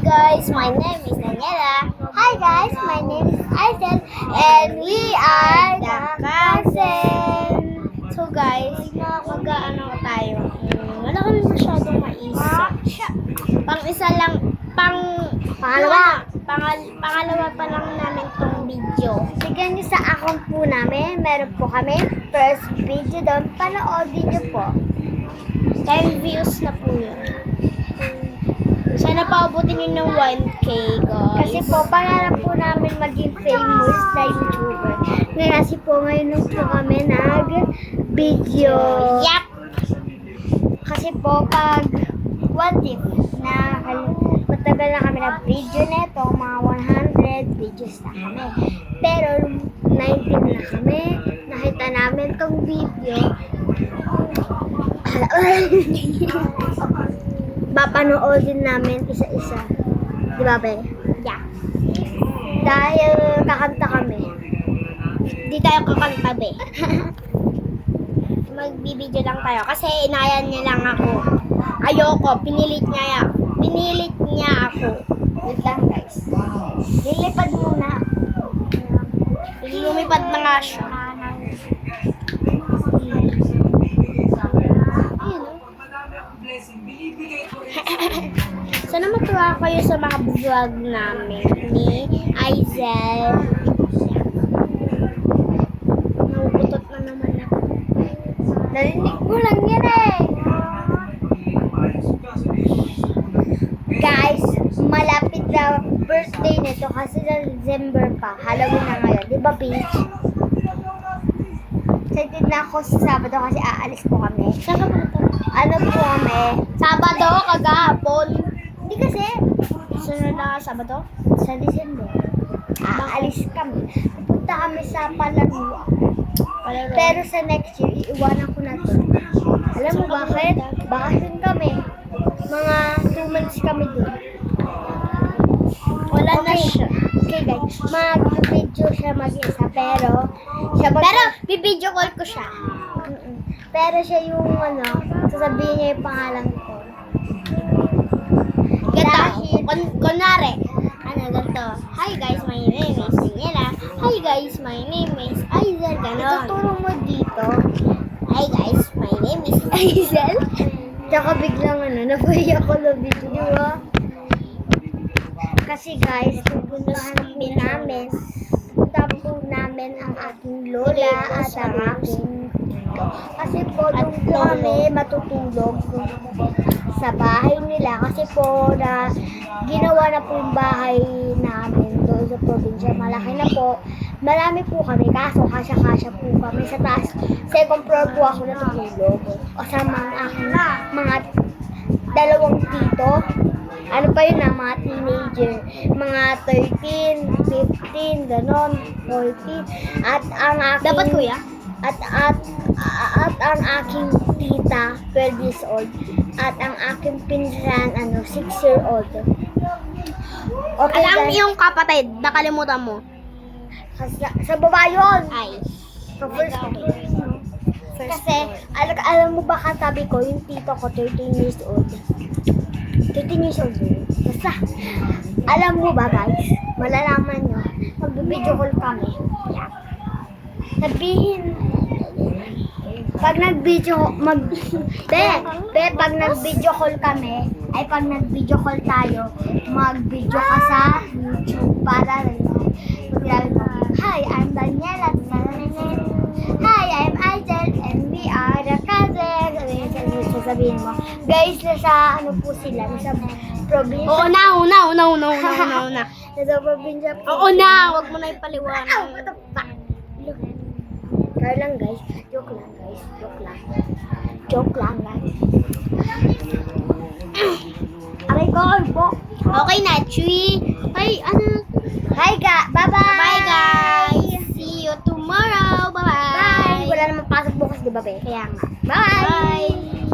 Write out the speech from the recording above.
guys, my name is Daniela. Hi guys, my name is Aisel and we are the cousin. So guys, mag-ano tayo? Wala kami masyadong maisip. Pang-isa lang, pangalawa pa lang namin tong video. Bigyan niyo sa account po namin, meron po kami first video doon, panoodin niyo po. 10 views na po yun. Sana paubutin yun ng 1K guys. Kasi po, pangarap po namin maging famous na YouTuber. Ngayon kasi po, ngayon nung po kami nag-video. Yep! Kasi po, pag what if na matagal na kami nag-video neto, mga 100 videos na kami. Pero 19 na kami, nakita namin tong video. Papanoodin namin isa-isa. Di ba, be? Yeah. Dahil kakanta kami. Di tayo kakanta, be. Magbibideo lang tayo kasi inayan niya lang ako. Ayoko, pinilit niya ako. Wait lang, guys. Lilipad muna. Lumipad na nga siya. Sana matuwa kayo sa mga vlog namin ni Aisel. Nagugutot na naman ako. Narinig ko lang yan eh. Guys, malapit na birthday nito kasi sa December pa. Halloween na ngayon. Di ba, Peach? Excited na ako sa Sabado kasi aalis po kami. Saan ka punta? Ano po kami? Sabado, kagahapon. Hindi kasi. Sunod na Sabado? Sa December. Aalis kami. Pupunta kami sa Palaruan. Pero sa next year, iiwanan ko na to. Alam mo bakit? Bakasyon kami. Mga 2 months kami doon. Wala na siya. Okay guys, mag-video siya mag-isa pero Pero, bibideo call ko siya. pero siya yung sasabihin niya yung pangalan ko. Kunwari, ganito. Hi guys, my name is Daniela. Hi guys, my name is Aisel. Ganon. Ituturo mo dito. Hi guys, my name is Aisel. Tsaka biglang nabuhay ako na video, di ba? Kasi guys, pupuntahan po namin ang aking lola at ang aking tito. Kasi po, doon po kami matutulog sa bahay nila. Kasi po, ginawa na po yung bahay namin doon sa probinsya. Malaki na po. Marami po kami, kaso kasya-kasya po kami sa taas. Second floor po ako natutulog. Kasama ang aking mga dalawang tito. Ano pa yun mga teenager. Mga 13, 15, ganon, 14. At ang aking... Dapat kuya? At ang aking tita, 12 years old. At ang aking pinsan, 6-year-old. Okay, Alam guys. yung kapatid, nakalimutan mo. Sa baba yun. Ay. Sa first Kasi, alam mo ba katabi ko, yung tito ko, 13 years old. 13 years old yun. Basta, alam mo ba guys, malalaman nyo, mag-video call kami. Yeah. Sabihin, pag nag-video, pag nag-video call kami, ay pag nag-video call tayo, mag-video ka sa YouTube para maglabi mo, hi, I'm Daniela. Hi, I'm Aisel, and we are the cousin. Sasabihin mo, guys, nasa po sila, nasa probinsya. Oo na. Nasa probinsya po. Oo na, wag mo na ipaliwanag. What the fuck? Kaya lang guys, joke lang guys, joke lang guys. Aray ko, po. Okay na, Chui. Hi bye-bye. Bye guys. See you tomorrow. Bye-bye. Bye. Wala naman pasok bukas, di ba, be? Kaya nga. Bye. Bye.